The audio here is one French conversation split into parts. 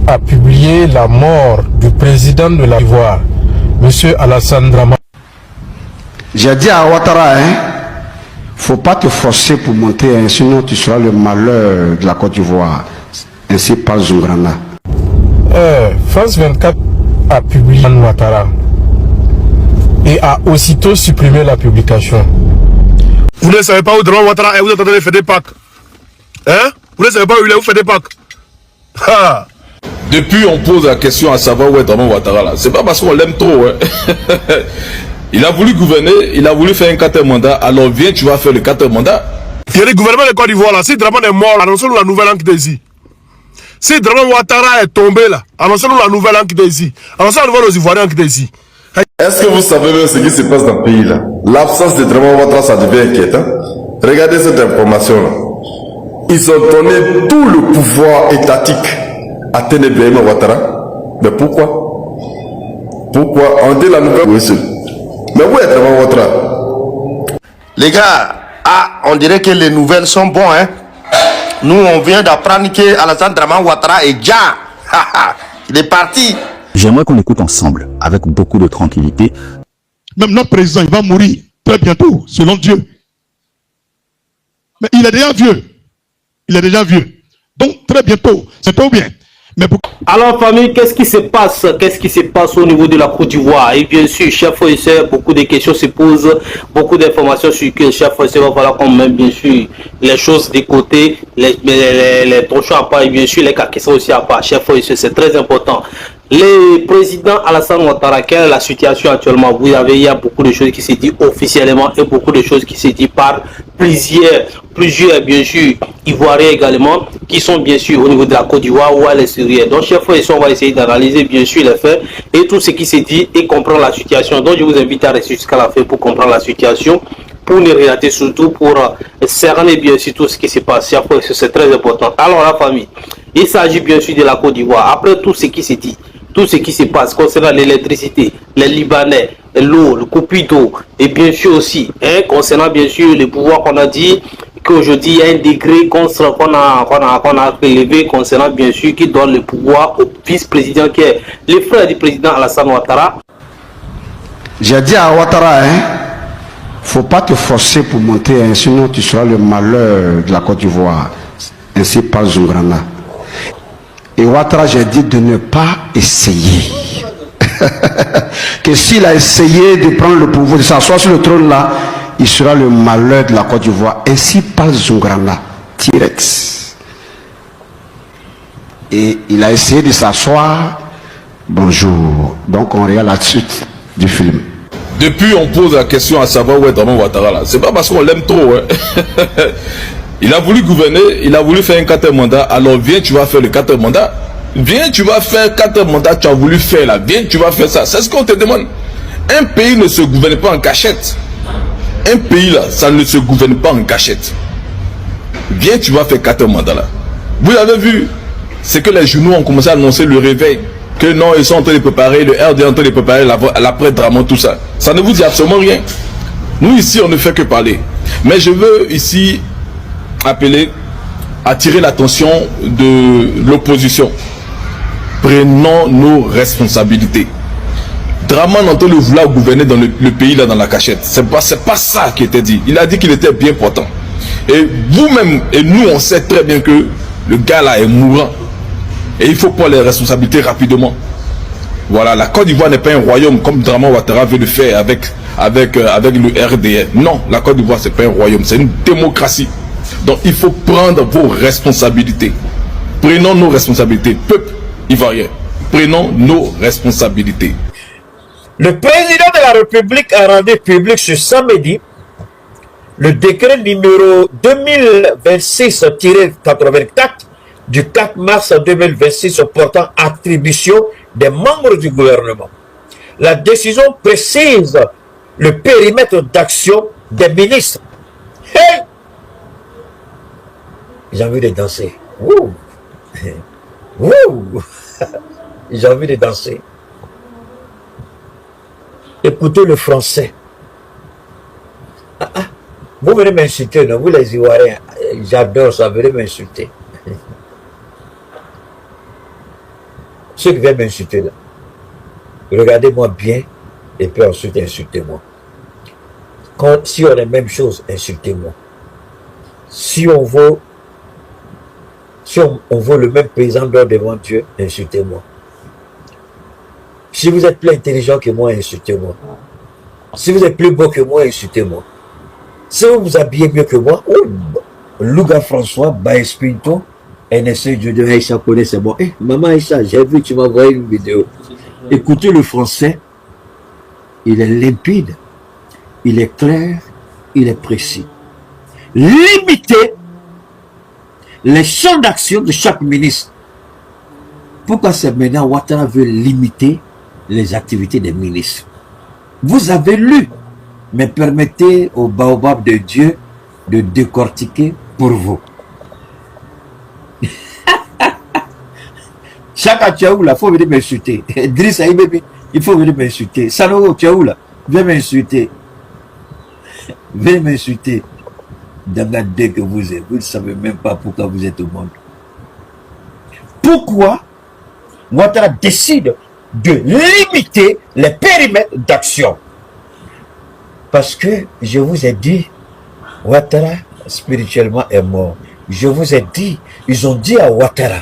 a publié la mort du président de la Côte d'Ivoire, M. Alassane Dramane. J'ai dit à Ouattara, faut pas te forcer pour monter, sinon tu seras le malheur de la Côte d'Ivoire. Ainsi parle Zungrana. France 24 a publié Ouattara et a aussitôt supprimé la publication. Vous ne savez pas où Dramane Ouattara est, vous êtes en train de faire des packs. Hein? Vous ne savez pas où il est, vous faites des packs. Ha! Depuis, on pose la question à savoir où est Dramane Ouattara là. C'est pas parce qu'on l'aime trop. Hein. Il a voulu gouverner, il a voulu faire un 4e mandat. Alors viens, tu vas faire le 4e mandat. Il y a le gouvernement de Côte d'Ivoire là. Si Dramane est mort, annoncez-nous la nouvelle an qui est ici. Si Dramane Ouattara est tombé là, annoncez-nous la nouvelle an qui est ici. Annoncez la nouvelle aux Ivoiriens qui est ici. Est-ce que vous savez même ce qui se passe dans le pays là? L'absence de Dramane Ouattara, ça devient inquiétant. Regardez cette information là. Ils ont donné tout le pouvoir étatique à Ténéblé Ouattara. Mais pourquoi? Pourquoi? On dit la nouvelle. Mais où est Dramane Ouattara? Les gars, on dirait que les nouvelles sont bonnes, hein. Nous, on vient d'apprendre que Alassane Dramane Ouattara est déjà. Il est parti. J'aimerais qu'on écoute ensemble, avec beaucoup de tranquillité. Même notre président, il va mourir très bientôt, selon Dieu. Mais il est déjà vieux. Il est déjà vieux. Donc, très bientôt, c'est tout bien. Mais pour... Alors, famille, qu'est-ce qui se passe? Qu'est-ce qui se passe au niveau de la Côte d'Ivoire? Et bien sûr, chef professeur, beaucoup de questions se posent, beaucoup d'informations sur que le chef professeur va falloir qu'on mette bien sûr les choses de côté, les trochons à part et bien sûr les questions aussi à part. Chef professeur, c'est très important. Le président Alassane Ouattara, quelle est la situation actuellement? Vous avez, il y a beaucoup de choses qui se disent officiellement et beaucoup de choses qui se disent par plusieurs bien sûr Ivoiriens également, qui sont bien sûr au niveau de la Côte d'Ivoire ou à l'extérieur. Donc, chef frère, on va essayer d'analyser bien sûr les faits et tout ce qui se dit et comprendre la situation. Donc, je vous invite à rester jusqu'à la fin pour comprendre la situation, pour ne relater surtout, pour cerner bien sûr tout ce qui se passe. Chef frère, c'est très important. Alors, la famille, il s'agit bien sûr de la Côte d'Ivoire. Après tout ce qui se dit, tout ce qui se passe concernant l'électricité, les Libanais, l'eau, le coupure d'eau, et bien sûr aussi, concernant bien sûr le pouvoir qu'on a dit, qu'aujourd'hui il y a un degré qu'on a élevé concernant bien sûr qui donne le pouvoir au vice-président qui est le frère du président Alassane Ouattara. J'ai dit à Ouattara, faut pas te forcer pour monter, sinon tu seras le malheur de la Côte d'Ivoire. Ainsi parle Zungrana. Et Ouattara, j'ai dit de ne pas essayer. Que s'il a essayé de prendre le pouvoir, de s'asseoir sur le trône là, il sera le malheur de la Côte d'Ivoire. Ainsi parle Zungrana, T-Rex. Et il a essayé de s'asseoir. Bonjour. Donc on regarde la suite du film. Depuis, on pose la question à savoir où est Dramane Ouattara là. C'est pas parce qu'on l'aime trop. Hein. Il a voulu gouverner, il a voulu faire un 4e mandat. Alors viens, tu vas faire le 4e mandat. Viens, tu vas faire 4 mandats, tu as voulu faire là. Viens, tu vas faire ça. C'est ce qu'on te demande. Un pays ne se gouverne pas en cachette. Un pays là, ça ne se gouverne pas en cachette. Viens, tu vas faire 4 mandats là. Vous avez vu, c'est que les journaux ont commencé à annoncer le réveil. Que non, ils sont en train de préparer, le RD est en train de préparer l'après-Dramane, tout ça. Ça ne vous dit absolument rien. Nous ici, on ne fait que parler. Mais je veux ici attirer l'attention de l'opposition. Prenons nos responsabilités. Dramane en train de vouloir gouverner dans le pays là, dans la cachette. C'est pas ça qui était dit. Il a dit qu'il était bien portant. Et vous-même et nous, on sait très bien que le gars là est mourant. Et il faut prendre les responsabilités rapidement. Voilà, la Côte d'Ivoire n'est pas un royaume comme Dramane Ouattara veut le faire avec le RDR. Non, la Côte d'Ivoire c'est pas un royaume, c'est une démocratie. Donc il faut prendre vos responsabilités. Prenons nos responsabilités, peuple ivoirien. Prenons nos responsabilités. Le président de la République a rendu public ce samedi le décret numéro 2026-84 du 4 mars 2026 portant attribution des membres du gouvernement. La décision précise le périmètre d'action des ministres. Hey! J'ai envie de danser. Wouh! Wouh! J'ai envie de danser. Écoutez le français. Vous venez m'insulter, non? Vous les Ivoiriens, j'adore ça, venez m'insulter. Ceux qui viennent m'insulter là, regardez-moi bien et puis ensuite insultez-moi. Si on a la même chose, insultez-moi. Si on vaut le même paysan d'or devant Dieu, insultez-moi. Si vous êtes plus intelligent que moi, insultez-moi. Si vous êtes plus beau que moi, insultez-moi. Si vous vous habillez mieux que moi, Louga François, Baez Pinto, NSA Dieu de Aïcha connaît, c'est bon. Maman Aïcha, j'ai vu, tu m'as envoyé une vidéo. Écoutez le français, il est limpide, il est clair, il est précis. Limitez les champs d'action de chaque ministre. Pourquoi c'est maintenant Ouattara veut limiter les activités des ministres? Vous avez lu, mais permettez au baobab de Dieu de décortiquer pour vous. Chaka Tchaoula, il faut venir m'insulter. Driss Aïbébi, il faut venir m'insulter. Sanogo Tchaoula, viens m'insulter. Viens m'insulter. Dès que vous êtes, vous ne savez même pas pourquoi vous êtes au monde. Pourquoi Ouattara décide de limiter les périmètres d'action? Parce que je vous ai dit, Ouattara spirituellement est mort. Je vous ai dit, ils ont dit à Ouattara,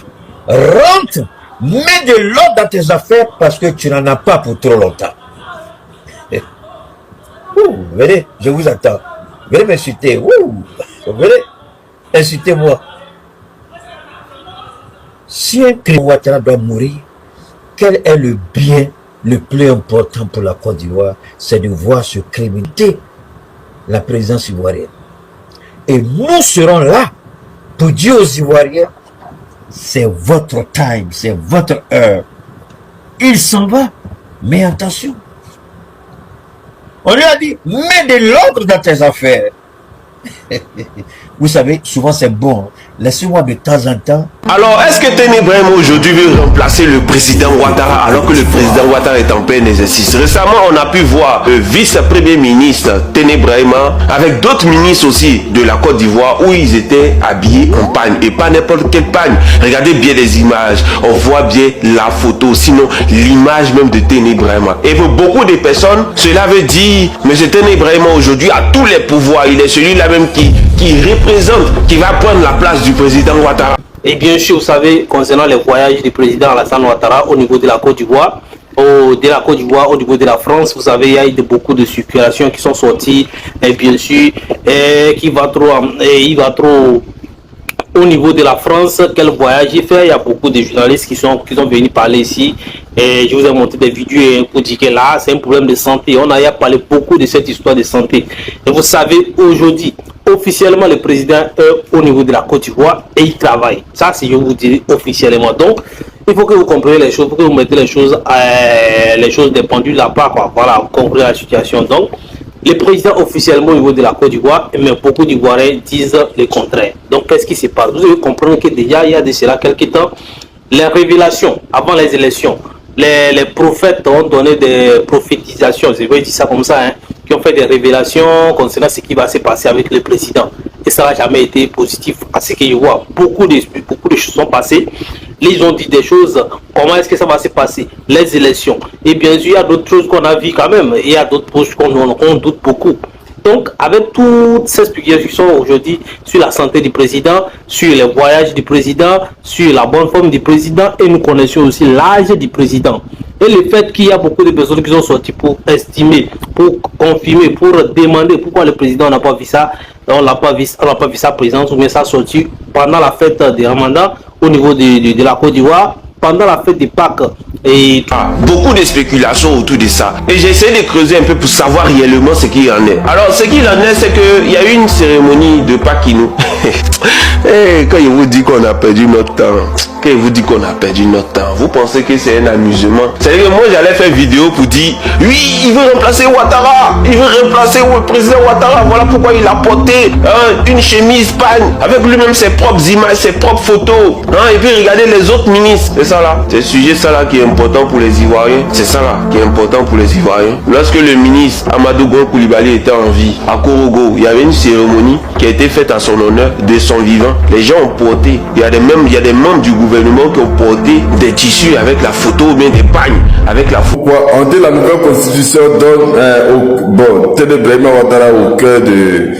rentre, mets de l'ordre dans tes affaires parce que tu n'en as pas pour trop longtemps. Venez, je vous attends. Venez m'insulter. Venez, insultez-moi. Si un criminel Ouattara doit mourir, quel est le bien le plus important pour la Côte d'Ivoire? C'est de voir ce criminel la présidence ivoirienne. Et nous serons là pour dire aux Ivoiriens, c'est votre time, c'est votre heure. Il s'en va, mais attention. On lui a dit, mets de l'ordre dans tes affaires. Vous savez, souvent c'est bon. Laissez-moi de temps en temps. Alors, est-ce que Tene Brahima aujourd'hui veut remplacer le président Ouattara alors que le président Ouattara est en plein exercice? Récemment, on a pu voir le vice-premier ministre Tene Brahima avec d'autres ministres aussi de la Côte d'Ivoire où ils étaient habillés en pagne et pas n'importe quelle pagne. Regardez bien les images, on voit bien la photo, sinon l'image même de Tene Brahima. Et pour beaucoup de personnes, cela veut dire M. Tene Brahima aujourd'hui a tous les pouvoirs. Il est celui-là même qui représente, qui va prendre la place du président Ouattara. Et bien sûr, vous savez, concernant les voyages du président Alassane Ouattara au niveau de la Côte d'Ivoire, au niveau de la France, vous savez, il y a eu beaucoup de circulations qui sont sorties, et bien sûr, il va trop au niveau de la France, quel voyage il fait. Il y a beaucoup de journalistes qui sont venus parler ici. Et je vous ai montré des vidéos pour dire que là, c'est un problème de santé. On a parlé beaucoup de cette histoire de santé. Et vous savez, aujourd'hui, officiellement, le président est au niveau de la Côte d'Ivoire et il travaille. Ça, c'est je vous dis officiellement. Donc, il faut que vous compreniez les choses, il faut que vous mettez les choses des pendules à part, quoi. Voilà, vous comprenez la situation. Donc, le président officiellement au niveau de la Côte d'Ivoire, mais beaucoup d'Ivoiriens disent le contraire. Donc, qu'est-ce qui se passe? Vous devez comprendre que déjà, il y a de cela quelques temps, les révélations avant les élections, les prophètes ont donné des prophétisations, je vais dire ça comme ça, qui ont fait des révélations concernant ce qui va se passer avec le président. Et ça n'a jamais été positif à ce que je vois. Beaucoup de choses sont passées. Ils ont dit des choses. Comment est-ce que ça va se passer? Les élections. Et bien sûr, il y a d'autres choses qu'on a vues quand même. Il y a d'autres choses qu'on doute beaucoup. Donc, avec toutes ces spéculations aujourd'hui sur la santé du président, sur les voyages du président, sur la bonne forme du président, et nous connaissons aussi l'âge du président. Et le fait qu'il y a beaucoup de personnes qui sont sorties pour estimer, pour confirmer, pour demander pourquoi le président n'a pas vu ça, on n'a pas vu sa présence, ou bien sa sortie pendant la fête des Ramadan au niveau de la Côte d'Ivoire, pendant la fête des Pâques. Et beaucoup de spéculations autour de ça. Et j'ai essayé de creuser un peu pour savoir réellement ce qu'il en est. Alors, ce qu'il en est, c'est qu'il y a eu une cérémonie de Paquinou. Et quand il vous dit qu'on a perdu notre temps, vous pensez que c'est un amusement? C'est-à-dire que moi, j'allais faire vidéo pour dire, oui, il veut remplacer Ouattara, il veut remplacer le président Ouattara. Voilà pourquoi il a porté une chemise pagne, avec lui-même ses propres images, ses propres photos. Et puis, regardez les autres ministres. C'est ça là, c'est le sujet ça là qui est important. important pour les Ivoiriens. C'est ça là qui est important pour les Ivoiriens. Lorsque le ministre Amadou Gon Coulibaly était en vie, à Korogo, il y avait une cérémonie qui a été faite à son honneur de son vivant. Les gens ont porté, il y a des membres du gouvernement qui ont porté des tissus avec la photo ou bien des pagnes avec la photo. On dit la nouvelle constitution donne Téné Brahima Ouattara au cœur de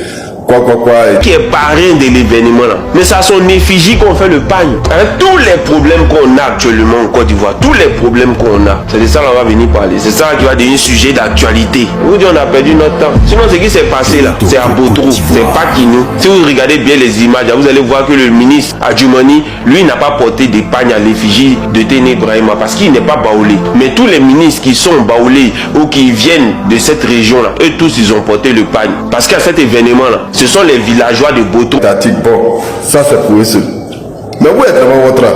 qui est parrain de l'événement là. Mais c'est à son effigie qu'on fait le pagne. Avec tous les problèmes qu'on a actuellement en Côte d'Ivoire, tous les problèmes qu'on a, c'est de ça qu'on va venir parler. C'est ça qui va devenir sujet d'actualité. Vous dites on a perdu notre temps. Sinon ce qui s'est passé là, c'est à Botrou, c'est pas Kinou. Si vous regardez bien les images, vous allez voir que le ministre Adjumani, lui n'a pas porté des pagnes à l'effigie de Téné Brahima parce qu'il n'est pas baoulé. Mais tous les ministres qui sont baoulés ou qui viennent de cette région là, eux tous ils ont porté le pagne. Parce qu'à cet événement là, ce sont les villageois de Boto. Bon, ça c'est pour eux seuls. Mais où est Draman Ouattara?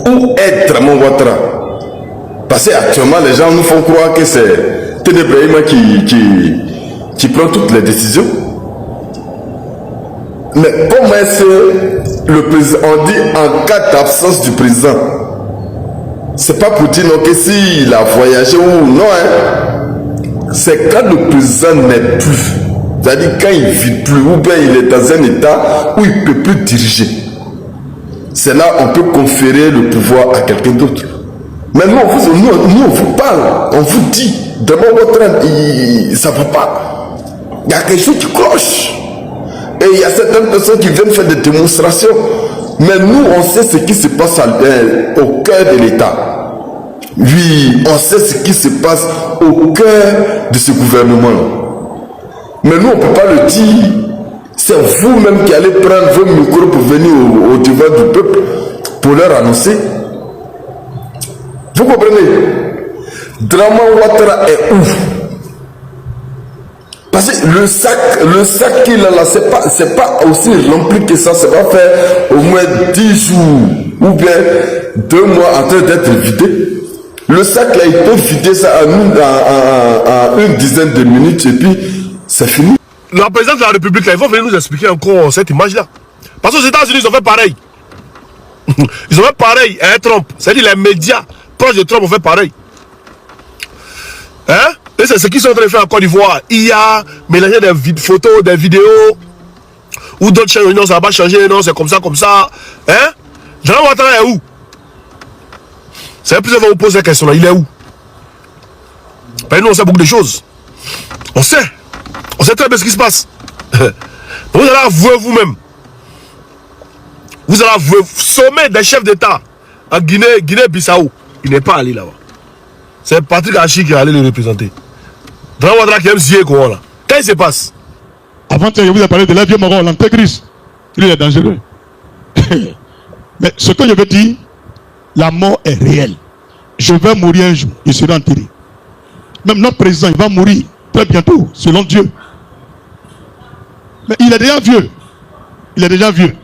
Où est Draman Ouattara? Parce qu'actuellement, les gens nous font croire que c'est Téné Brahima qui prend toutes les décisions. Mais comment est-ce que le président, on dit en cas d'absence du président, c'est pas pour dire non que s'il a voyagé ou non, hein. C'est quand le président n'est plus. C'est-à-dire quand il ne vit plus ou bien il est dans un état où il ne peut plus diriger. C'est là qu'on peut conférer le pouvoir à quelqu'un d'autre. Mais nous, on vous parle, on vous dit, d'abord votre ça ne va pas. Il y a quelque chose qui cloche. Et il y a certaines personnes qui viennent faire des démonstrations. Mais nous, on sait ce qui se passe au cœur de l'État. Oui, on sait ce qui se passe au cœur de ce gouvernement-là. Mais nous, on ne peut pas le dire. C'est vous-même qui allez prendre vos micros pour venir au devant du peuple pour leur annoncer. Vous comprenez? Draman Ouattara est où? Parce que le sac qu'il a là, c'est pas aussi rempli que ça. Ça va faire au moins 10 jours ou bien 2 mois en train d'être vidé. Le sac là, il peut vider ça en une dizaine de minutes et puis c'est fini. La présidente de la République, là, ils vont venir nous expliquer encore cette image-là. Parce que aux États-Unis, ils ont fait pareil. Ils ont fait pareil à Trump. C'est-à-dire les médias proches de Trump ont fait pareil. Hein? Et c'est ce qu'ils sont en train de faire en Côte d'Ivoire. Il y a mélangé des photos, des vidéos, ou d'autres chaînes, non, ça va pas changer, non, c'est comme ça, comme ça. Hein? Draman Ouattara est où? C'est plus de vous poser la question là, il est où? Ben, nous, on sait beaucoup de choses. On sait très bien ce qui se passe. Vous allez avouer vous-même. Vous allez avouer, sommet des chefs d'État en Guinée-Bissau. Il n'est pas allé là-bas. C'est Patrick Hachi qui est allé le représenter. Draman Ouattara qui aime zier quoi là. Qu'est-ce qui se passe? Avant, je vous ai parlé de l'avion marron, l'antéchrist. Il est dangereux. Mais ce que je veux dire, la mort est réelle. Je vais mourir un jour, je serai enterré. Même notre président, il va mourir très bientôt, selon Dieu. Mais il est déjà vieux. Il est déjà vieux.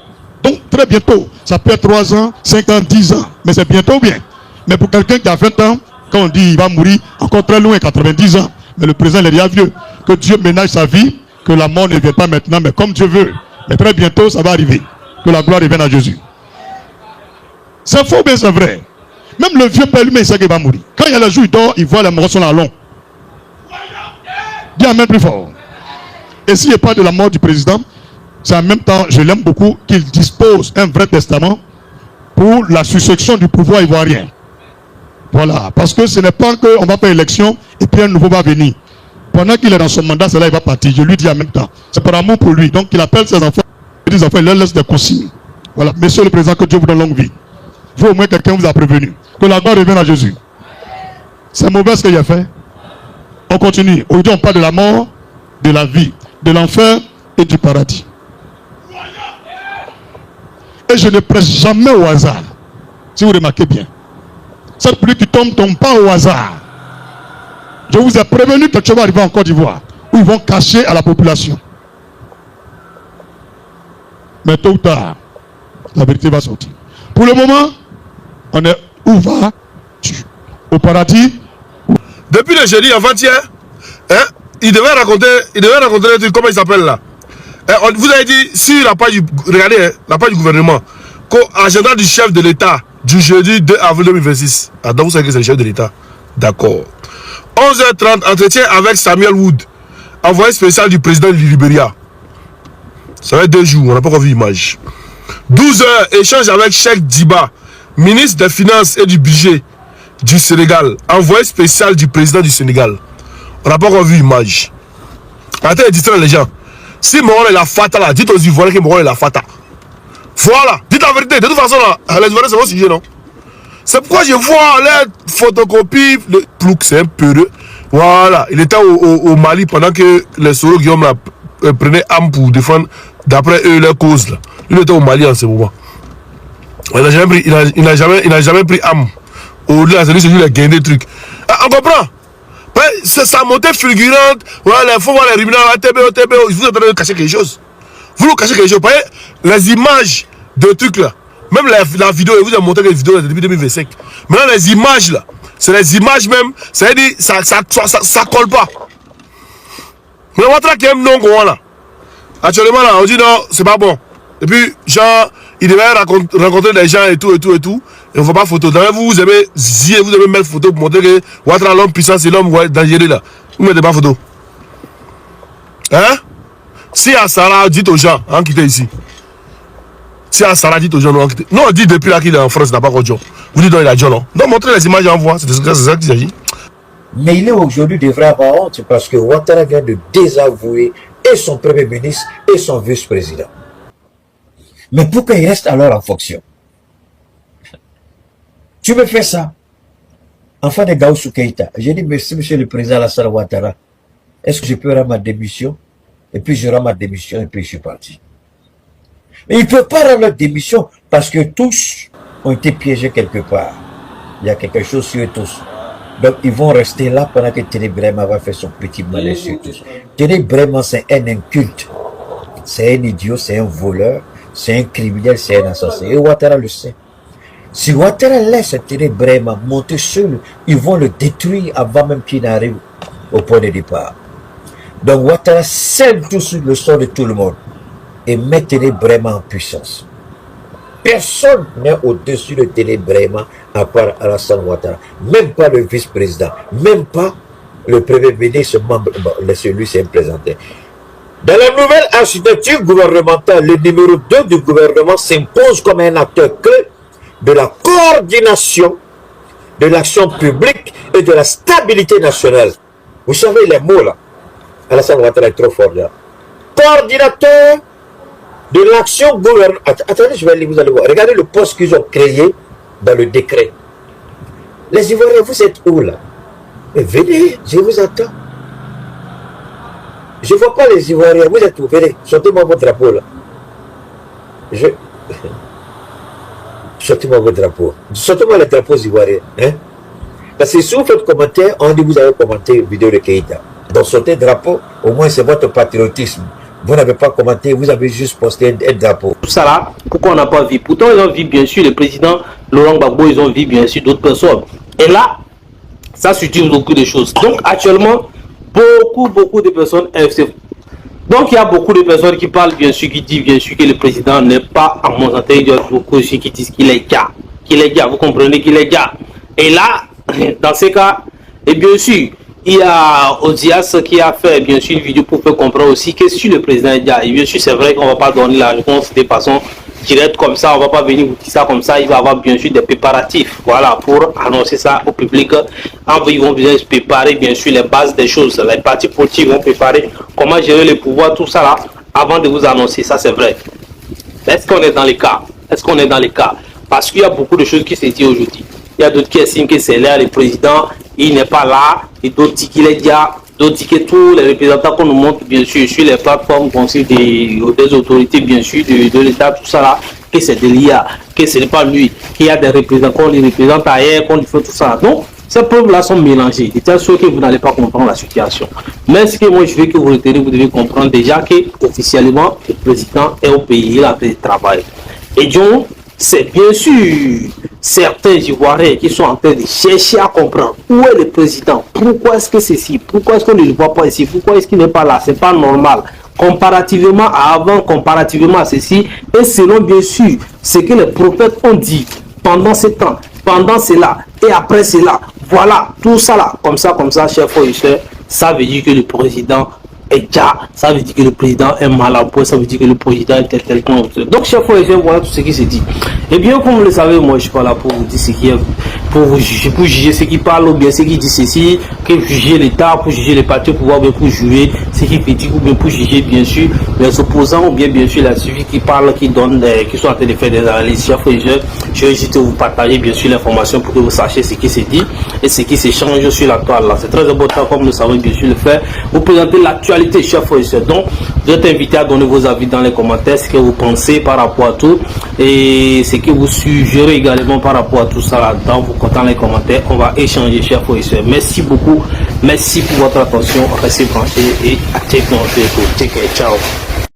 Donc, très bientôt, ça peut être 3 ans, 5 ans, 10 ans. Mais c'est bientôt bien. Mais pour quelqu'un qui a 20 ans, quand on dit il va mourir, encore très loin, 90 ans. Mais le président, il est déjà vieux. Que Dieu ménage sa vie, que la mort ne vienne pas maintenant, mais comme Dieu veut. Mais très bientôt, ça va arriver. Que la gloire revienne à Jésus. C'est faux, mais c'est vrai. Même le vieux père lui-même, il sait qu'il va mourir. Quand il y a le jour, il dort, il voit la mort sur la longue. Dis amen plus fort. Et s'il n'y a pas de la mort du président, c'est en même temps, je l'aime beaucoup, qu'il dispose un vrai testament pour la succession du pouvoir ivoirien. Voilà. Parce que ce n'est pas qu'on va faire élection et puis un nouveau va venir. Pendant qu'il est dans son mandat, c'est là qu'il va partir. Je lui dis en même temps. C'est par amour pour lui. Donc il appelle ses enfants. Les enfants, il leur laisse des consignes. Voilà. Monsieur le président, que Dieu vous donne longue vie. Vous, au moins, quelqu'un vous a prévenu. Que la gloire revienne à Jésus. C'est mauvais ce qu'il a fait. On continue. Aujourd'hui, on parle de la mort, de la vie, de l'enfer et du paradis. Et je ne prêche jamais au hasard. Si vous remarquez bien. Cette pluie qui tombe pas au hasard. Je vous ai prévenu que tu vas arriver en Côte d'Ivoire, où ils vont cacher à la population. Mais tôt ou tard, la vérité va sortir. Pour le moment, on est où va au paradis. Depuis le jeudi avant-hier, hein, il devait raconter le truc, comment il s'appelle là. Vous avez dit, sur la page, regardez, la page du gouvernement, qu'agenda du chef de l'État du jeudi 2 avril 2026. Ah, donc vous savez que c'est le chef de l'État. D'accord. 11h30, entretien avec Samuel Wood, envoyé spécial du président du Libéria. Ça va être 2 jours, on n'a pas encore vu l'image. 12h, échange avec Cheikh Diba, ministre des Finances et du Budget du Sénégal, envoyé spécial du président du Sénégal. On n'a pas encore vu l'image. Attendez, dites-le les gens. Si Moron est la fata là, dites aux Ivoiriens que Moron est la fata. Voilà, dites la vérité. De toute façon là, les Ivoiriens c'est mon sujet, non? C'est pourquoi je vois les photocopies, le plouc, c'est un peu. Voilà, il était au Mali pendant que les Soro Guillaume prenaient âme pour défendre, d'après eux, leur cause là. Il était au Mali en ce moment. Il n'a jamais pris âme. Au-delà, c'est lui qui a gagné des trucs. Ah, on comprend? C'est sa montée fulgurante. Voilà, il faut voir les ruminants, TBO, ils vous en train de cacher quelque chose. Vous nous cachez quelque chose. Les images de trucs là, même la vidéo, vous avez montré les vidéos depuis 2025. Maintenant, les images là, c'est les images même, ça veut dire, ça colle pas. Mais on voit qu'il y a un nom qu'on là. Actuellement là, on dit non, c'est pas bon. Et puis, genre, il devait rencontrer des gens et tout. Et on ne voit pas photo. D'ailleurs, vous aimez zier, vous aimez mettre photo pour montrer que Ouattara, l'homme puissant, c'est l'homme dangereux là. Vous ne mettez pas photo. Hein? Si à Sarah, dites aux gens, hein, quittez ici. Si à Sarah, dites aux gens, non, quittez. Non, on dit depuis là qu'il est en France, il n'a pas encore John. Vous dites non, il a John, non. Donc, montrez les images et on voit. C'est ça qu'il s'agit. Mais il est aujourd'hui devrait avoir honte parce que Ouattara vient de désavouer et son premier ministre et son vice-président. Mais pourquoi il reste alors en fonction? Tu me fais ça. Enfant de Gaussou Keïta, j'ai dit merci monsieur le président Alassane Ouattara. Est-ce que je peux rendre ma démission? Et puis je rends ma démission et puis je suis parti. Mais il ne peut pas rendre la démission parce que tous ont été piégés quelque part. Il y a quelque chose sur eux tous. Donc ils vont rester là pendant que Téné Brema va faire son petit malheur sur tous. Téné Brema c'est un inculte. C'est un idiot, c'est un voleur, c'est un criminel, c'est un assassin. Et Ouattara le sait. Si Ouattara laisse Téné Brema monter seul, ils vont le détruire avant même qu'il n'arrive au point de départ. Donc Ouattara scelle tout sur le sort de tout le monde et met Téné Brema en puissance. Personne n'est au-dessus de Téné Brema à part Alassane Ouattara. Même pas le vice-président, même pas le premier ministre, membre, celui s'est présenté. Dans la nouvelle architecture gouvernementale, le numéro 2 du gouvernement s'impose comme un acteur clé de la coordination de l'action publique et de la stabilité nationale. Vous savez les mots là. Alassane Ouattara est trop fort là. Coordinateur de l'action gouvernementale. Attendez, je vais aller, vous allez voir. Regardez le poste qu'ils ont créé dans le décret. Les Ivoiriens, vous êtes où là? Mais venez, je vous attends. Je ne vois pas les Ivoiriens, vous êtes où? Venez, sortez-moi votre drapeau là. Sortez-moi votre drapeau. Sortez-moi les drapeaux ivoiriens. Hein? Parce que si vous faites commentaire, on dit que vous avez commenté une vidéo de Keïta. Donc sortez drapeau, au moins c'est votre patriotisme. Vous n'avez pas commenté, vous avez juste posté un drapeau. Tout ça là, pourquoi on n'a pas vu? Pourtant ils ont vu bien sûr le président Laurent Gbagbo, ils ont vu bien sûr d'autres personnes. Et là, ça suggère beaucoup de choses. Donc actuellement, beaucoup de personnes... Donc il y a beaucoup de personnes qui parlent bien sûr, qui disent bien sûr que le président n'est pas en mon santé. Il y a beaucoup aussi qui disent qu'il est gars. Vous comprenez qu'il est gars. Et là, dans ces cas, et bien sûr, il y a Odias qui a fait bien sûr une vidéo pour faire comprendre aussi que si le président est gars, et bien sûr c'est vrai qu'on ne va pas donner la réponse de façon directe comme ça, on ne va pas venir vous dire ça comme ça, il va y avoir bien sûr des préparatifs, voilà, pour annoncer ça au public. Ils vont bien se préparer bien sûr les bases des choses, les partis politiques vont préparer comment gérer le pouvoir, tout ça là, avant de vous annoncer, ça c'est vrai. Est-ce qu'on est dans les cas? Est-ce qu'on est dans les cas? Parce qu'il y a beaucoup de choses qui se disent aujourd'hui. Il y a d'autres qui estiment que c'est là, le président, il n'est pas là, et d'autres disent qu'il est déjà, d'autres disent que tous les représentants qu'on nous montre, bien sûr, sur les plateformes des autorités, bien sûr, de l'État, tout ça là, que c'est de l'IA, que ce n'est pas lui, qu'il y a des représentants, qu'on les représente ailleurs, qu'on fait tout ça. Donc, ces preuves-là sont mélangées. C'est telle sorte que vous n'allez pas comprendre la situation. Mais ce que moi je veux que vous retenez, vous devez comprendre déjà que, officiellement, le président est au pays, il a fait le travail. Et donc, c'est bien sûr certains Ivoiriens qui sont en train de chercher à comprendre où est le président, pourquoi est-ce que c'est ici, pourquoi est-ce qu'on ne le voit pas ici, pourquoi est-ce qu'il n'est pas là, c'est pas normal, comparativement à avant, comparativement à ceci, et selon bien sûr ce que les prophètes ont dit. pendant ce temps, pendant cela, et après cela, voilà, tout ça là, comme ça, chers frères et sœurs, ça veut dire que le président est déjà, ça veut dire que le président est mal en point, ça veut dire que le président est tel point. Donc, chers frères et sœurs, voilà tout ce qui se dit. Et bien, comme vous le savez, moi, je suis pas là pour vous dire ce qui est, pour vous juger, pour juger ceux qui parlent, ou bien ceux qui disent ceci, pour juger l'État, pour juger les partis au pouvoir, ou bien pour juger ceux qui critiquent, ou bien pour juger, bien sûr, les opposants, ou bien sûr, la suivi qui parle, qui donne, qui sont en train de faire des analyses. Chers frères et sœurs, je vais juste vous partager, bien sûr, l'information pour que vous sachiez ce qui se dit et ce qui s'échange sur la toile là. C'est très important, comme nous savons, bien sûr, le faire. Vous présenter l'actualité, chers frères et sœurs. Donc, vous êtes invité à donner vos avis dans les commentaires, ce que vous pensez par rapport à tout et ce que vous suggérez également par rapport à tout ça là-dedans. Vous comptez dans les commentaires, on va échanger, chers frères et sœurs. Merci beaucoup, merci pour votre attention. Restez branchés et activez notre écoute. Ciao.